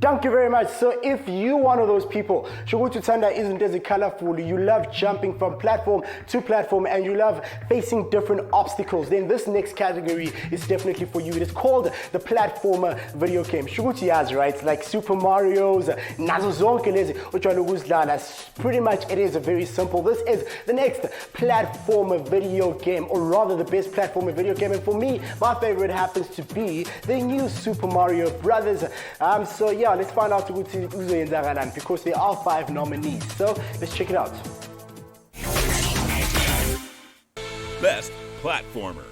Thank you very much. So if you're one of those people, Shugutu Tanda isn't as colorful, you love jumping from platform to platform and you love facing different obstacles, then this next category is definitely for you. It is called the platformer video game. Shugutu has, right? Like Super Mario's, nazo zonke lezi ujwayele ukuzidlala. Pretty much it is very simple. This is the next platformer video game, or rather the best platformer video game. And for me, my favorite happens to be the new Super Mario Brothers. So yeah, let's find out who's in Zagalan because there are 5 nominees. So let's check it out. Best Platformer.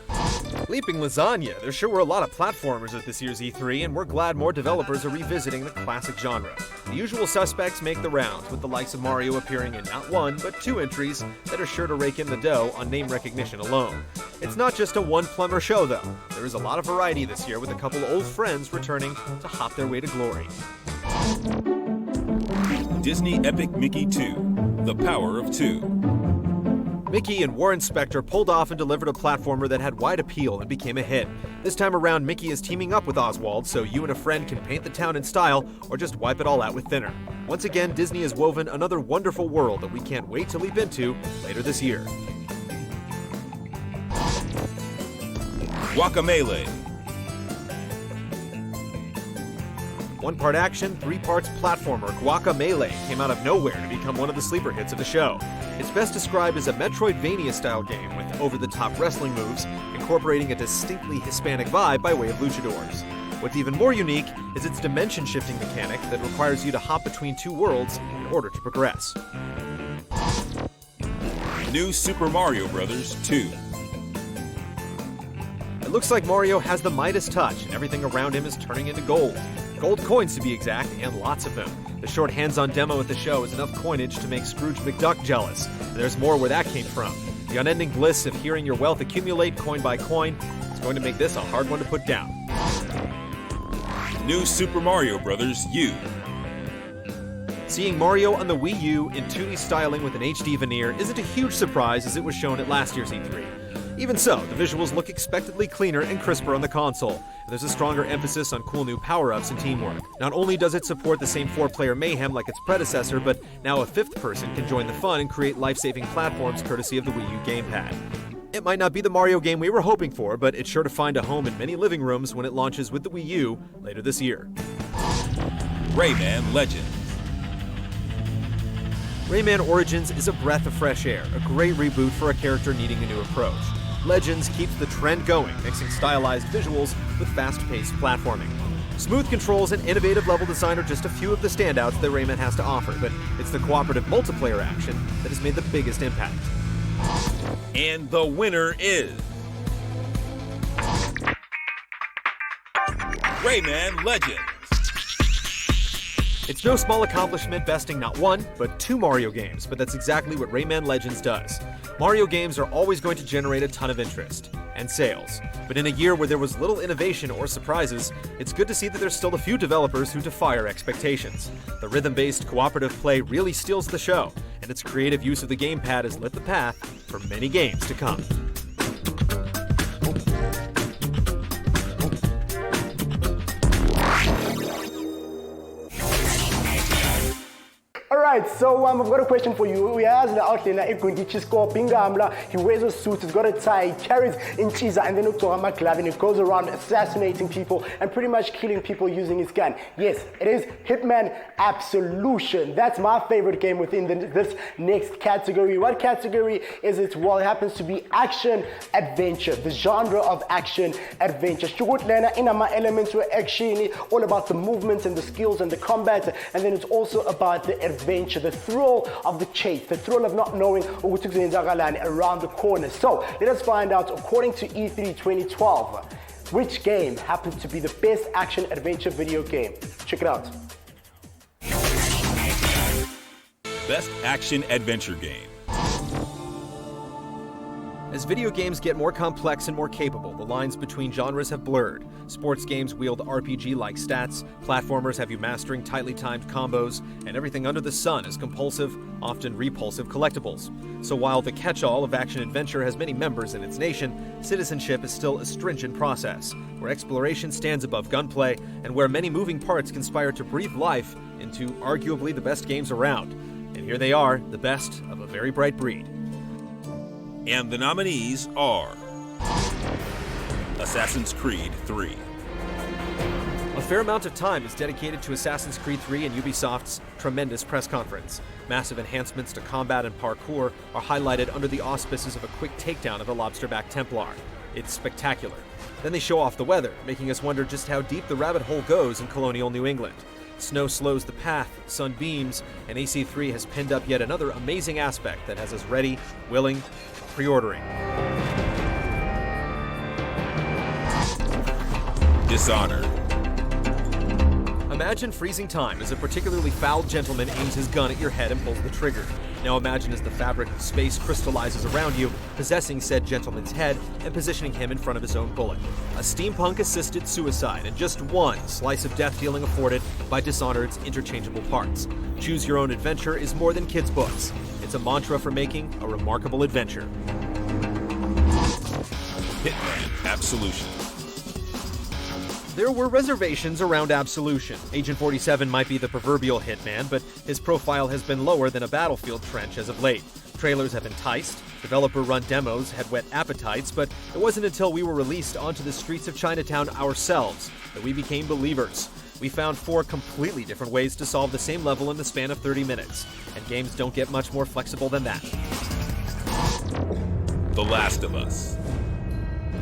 Leaping lasagna. There sure were a lot of platformers at this year's E3, and we're glad more developers are revisiting the classic genre. The usual suspects make the rounds, with the likes of Mario appearing in not 1, but 2 entries that are sure to rake in the dough on name recognition alone. It's not just a one-plumber show, though. There is a lot of variety this year, with a couple old friends returning to hop their way to glory. Disney Epic Mickey 2, The Power of Two. Mickey and Warren Spector pulled off and delivered a platformer that had wide appeal and became a hit. This time around, Mickey is teaming up with Oswald so you and a friend can paint the town in style or just wipe it all out with thinner. Once again, Disney has woven another wonderful world that we can't wait to leap into later this year. Guacamelee. 1 part action, 3 parts platformer, Guacamelee came out of nowhere to become one of the sleeper hits of the show. It's best described as a Metroidvania-style game with over-the-top wrestling moves, incorporating a distinctly Hispanic vibe by way of luchadors. What's even more unique is its dimension-shifting mechanic that requires you to hop between 2 worlds in order to progress. New Super Mario Bros. 2. It looks like Mario has the Midas touch, and everything around him is turning into gold. Gold coins to be exact, and lots of them. The short hands-on demo at the show is enough coinage to make Scrooge McDuck jealous. And there's more where that came from. The unending bliss of hearing your wealth accumulate coin by coin is going to make this a hard one to put down. New Super Mario Bros. U. Seeing Mario on the Wii U in 2D styling with an HD veneer isn't a huge surprise as it was shown at last year's E3. Even so, the visuals look expectedly cleaner and crisper on the console, and there's a stronger emphasis on cool new power-ups and teamwork. Not only does it support the same 4-player mayhem like its predecessor, but now a 5th person can join the fun and create life-saving platforms courtesy of the Wii U gamepad. It might not be the Mario game we were hoping for, but it's sure to find a home in many living rooms when it launches with the Wii U later this year. Rayman Legends. Rayman Origins is a breath of fresh air, a great reboot for a character needing a new approach. Legends keeps the trend going, mixing stylized visuals with fast-paced platforming. Smooth controls and innovative level design are just a few of the standouts that Rayman has to offer, but it's the cooperative multiplayer action that has made the biggest impact. And the winner is... Rayman Legends. It's no small accomplishment besting not 1, but 2 Mario games, but that's exactly what Rayman Legends does. Mario games are always going to generate a ton of interest and sales, but in a year where there was little innovation or surprises, it's good to see that there's still a few developers who defy our expectations. The rhythm-based cooperative play really steals the show, and its creative use of the gamepad has lit the path for many games to come. Alright, so I've got a question for you. He has the outline he wears a suit, he's got a tie, he carries in cheesa, and then a glove, and he goes around assassinating people and pretty much killing people using his gun. Yes, it is Hitman Absolution. That's my favorite game within this next category. What category is it? Well, it happens to be action adventure, the genre of action adventure. In my elements were action, all about the movements and the skills and the combat, and then it's also about the adventure, the thrill of the chase, the thrill of not knowing what's around the corner. So let us find out, according to E3 2012, which game happens to be the best action adventure video game. Check it out. Best action adventure game. As video games get more complex and more capable, the lines between genres have blurred. Sports games wield RPG-like stats, platformers have you mastering tightly timed combos, and everything under the sun is compulsive, often repulsive collectibles. So while the catch-all of action-adventure has many members in its nation, citizenship is still a stringent process, where exploration stands above gunplay, and where many moving parts conspire to breathe life into arguably the best games around. And here they are, the best of a very bright breed. And the nominees are Assassin's Creed 3. A fair amount of time is dedicated to Assassin's Creed 3 and Ubisoft's tremendous press conference. Massive enhancements to combat and parkour are highlighted under the auspices of a quick takedown of a lobsterback Templar. It's spectacular. Then they show off the weather, making us wonder just how deep the rabbit hole goes in colonial New England. Snow slows the path, sun beams, and AC3 has pinned up yet another amazing aspect that has us ready, willing, pre-ordering. Dishonored. Imagine freezing time as a particularly foul gentleman aims his gun at your head and pulls the trigger. Now imagine as the fabric of space crystallizes around you, possessing said gentleman's head and positioning him in front of his own bullet. A steampunk-assisted suicide and just one slice of death dealing afforded by Dishonored's interchangeable parts. Choose your own adventure is more than kids' books. It's a mantra for making a remarkable adventure. Hitman Absolution. There were reservations around Absolution. Agent 47 might be the proverbial hitman, but his profile has been lower than a battlefield trench as of late. Trailers have enticed, developer-run demos had whet appetites, but it wasn't until we were released onto the streets of Chinatown ourselves that we became believers. We found 4 completely different ways to solve the same level in the span of 30 minutes, and games don't get much more flexible than that. The Last of Us.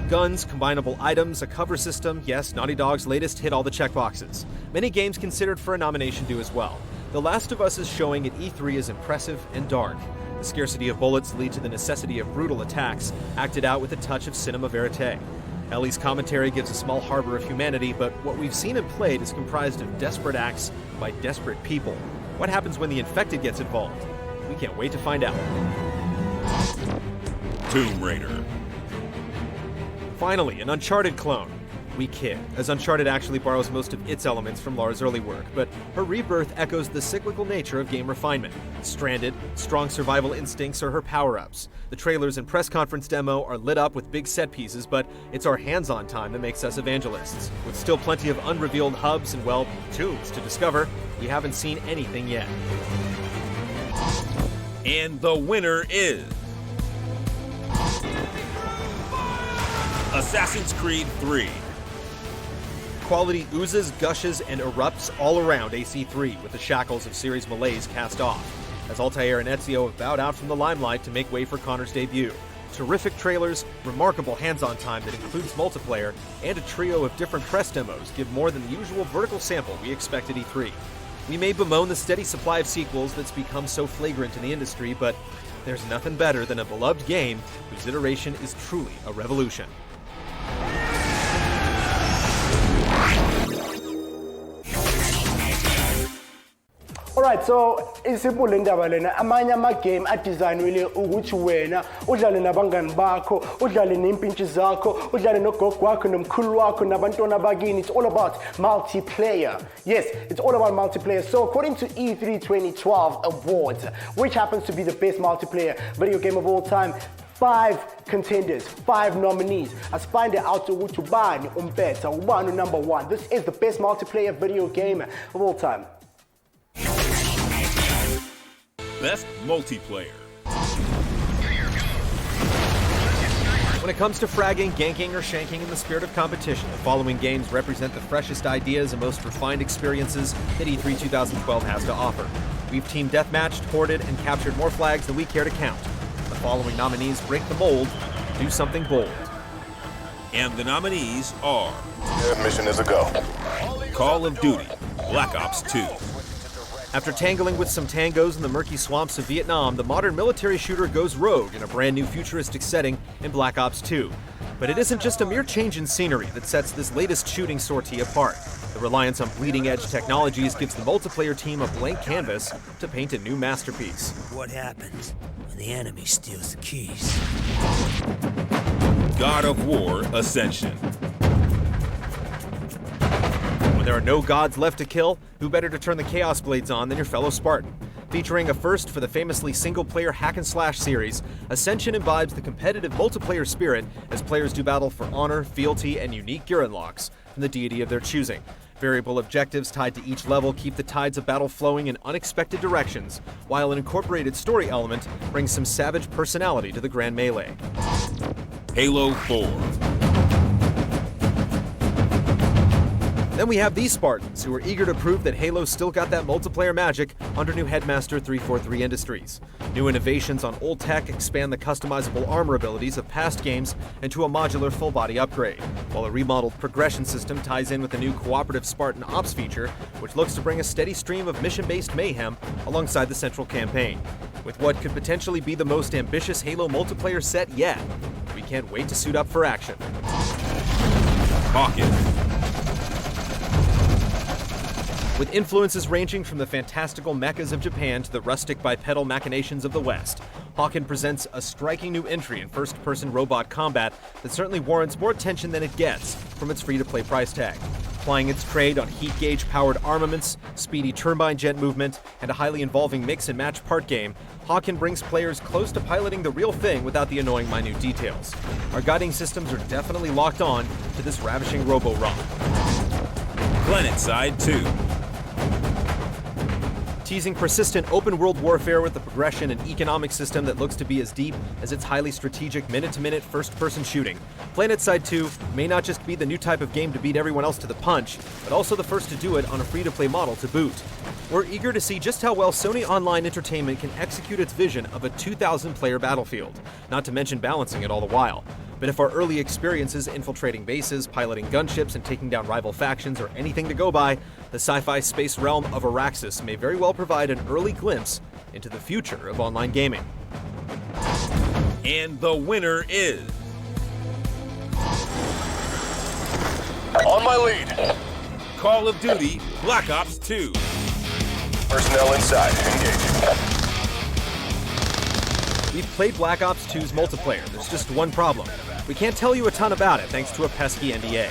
Guns, combinable items, a cover system, yes, Naughty Dog's latest hit all the checkboxes. Many games considered for a nomination do as well. The Last of Us is showing at E3 is impressive and dark. The scarcity of bullets lead to the necessity of brutal attacks, acted out with a touch of cinema verite. Ellie's commentary gives a small harbor of humanity, but what we've seen and played is comprised of desperate acts by desperate people. What happens when the infected gets involved? We can't wait to find out. Tomb Raider. Finally, an Uncharted clone. We kid, as Uncharted actually borrows most of its elements from Lara's early work, but her rebirth echoes the cyclical nature of game refinement. Stranded, strong survival instincts are her power-ups. The trailers and press conference demo are lit up with big set pieces, but it's our hands-on time that makes us evangelists. With still plenty of unrevealed hubs and, well, tombs to discover, we haven't seen anything yet. And the winner is Assassin's Creed 3. Quality oozes, gushes, and erupts all around AC3 with the shackles of series malaise cast off, as Altair and Ezio have bowed out from the limelight to make way for Connor's debut. Terrific trailers, remarkable hands-on time that includes multiplayer, and a trio of different press demos give more than the usual vertical sample we expect at E3. We may bemoan the steady supply of sequels that's become so flagrant in the industry, but there's nothing better than a beloved game whose iteration is truly a revolution. Alright, so isimple le ndaba lena amanye ama-game adesignwile ukuthi wena udlale nabangani bakho, udlale nempintshi zakho, udlale nogogo wakho nomkhulu wakho nabantwana bakini. It's all about multiplayer. Yes, it's all about multiplayer. So according to E3 2012 Awards, which happens to be the best multiplayer video game of all time, 5 contenders, 5 nominees. Asipinde out ukuthi ubani umpetha, ubani number 1. This is the best multiplayer video game of all time. Best Multiplayer. When it comes to fragging, ganking, or shanking in the spirit of competition, the following games represent the freshest ideas and most refined experiences that E3 2012 has to offer. We've team deathmatched, hoarded, and captured more flags than we care to count. The following nominees break the mold, do something bold. And the nominees are Mission is a go. Call of Duty, Black Ops 2. After tangling with some tangos in the murky swamps of Vietnam, the modern military shooter goes rogue in a brand new futuristic setting in Black Ops 2. But it isn't just a mere change in scenery that sets this latest shooting sortie apart. The reliance on bleeding-edge technologies gives the multiplayer team a blank canvas to paint a new masterpiece. What happens when and the enemy steals the keys. God of War Ascension. When there are no gods left to kill, who better to turn the Chaos Blades on than your fellow Spartan? Featuring a first for the famously single-player hack-and-slash series, Ascension imbibes the competitive multiplayer spirit as players do battle for honor, fealty, and unique gear unlocks from the deity of their choosing. Variable objectives tied to each level keep the tides of battle flowing in unexpected directions, while an incorporated story element brings some savage personality to the Grand Melee. Halo 4. Then we have these Spartans, who are eager to prove that Halo still got that multiplayer magic under new headmaster 343 Industries. New innovations on old tech expand the customizable armor abilities of past games into a modular full-body upgrade, while a remodeled progression system ties in with a new cooperative Spartan Ops feature, which looks to bring a steady stream of mission-based mayhem alongside the central campaign. With what could potentially be the most ambitious Halo multiplayer set yet, we can't wait to suit up for action. Hawkins. With influences ranging from the fantastical mechas of Japan to the rustic bipedal machinations of the West, Hawken presents a striking new entry in first-person robot combat that certainly warrants more attention than it gets from its free-to-play price tag. Applying its trade on heat gauge-powered armaments, speedy turbine jet movement, and a highly involving mix-and-match part game, Hawken brings players close to piloting the real thing without the annoying minute details. Our guiding systems are definitely locked on to this ravishing robo-romp. Planetside 2. Teasing persistent open-world warfare with a progression and economic system that looks to be as deep as its highly strategic minute-to-minute first-person shooting, PlanetSide 2 may not just be the new type of game to beat everyone else to the punch, but also the first to do it on a free-to-play model to boot. We're eager to see just how well Sony Online Entertainment can execute its vision of a 2,000-player Battlefield, not to mention balancing it all the while. But if our early experiences infiltrating bases, piloting gunships, and taking down rival factions are anything to go by, the sci-fi space realm of Araxis may very well provide an early glimpse into the future of online gaming. And the winner is... On my lead. Call of Duty Black Ops 2. Personnel inside. Engaging. We've played Black Ops 2's multiplayer. There's just one problem. We can't tell you a ton about it thanks to a pesky NDA.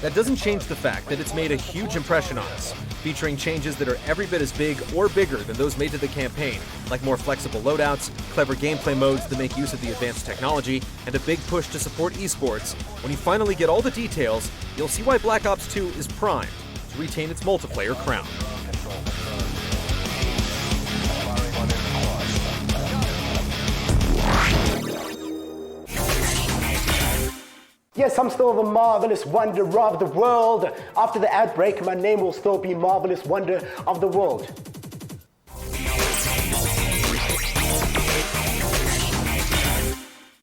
That doesn't change the fact that it's made a huge impression on us, featuring changes that are every bit as big or bigger than those made to the campaign, like more flexible loadouts, clever gameplay modes that make use of the advanced technology, and a big push to support esports. When you finally get all the details, you'll see why Black Ops 2 is primed to retain its multiplayer crown. Yes, I'm still the marvelous wonder of the world. After the ad break, my name will still be Marvelous Wonder of the World.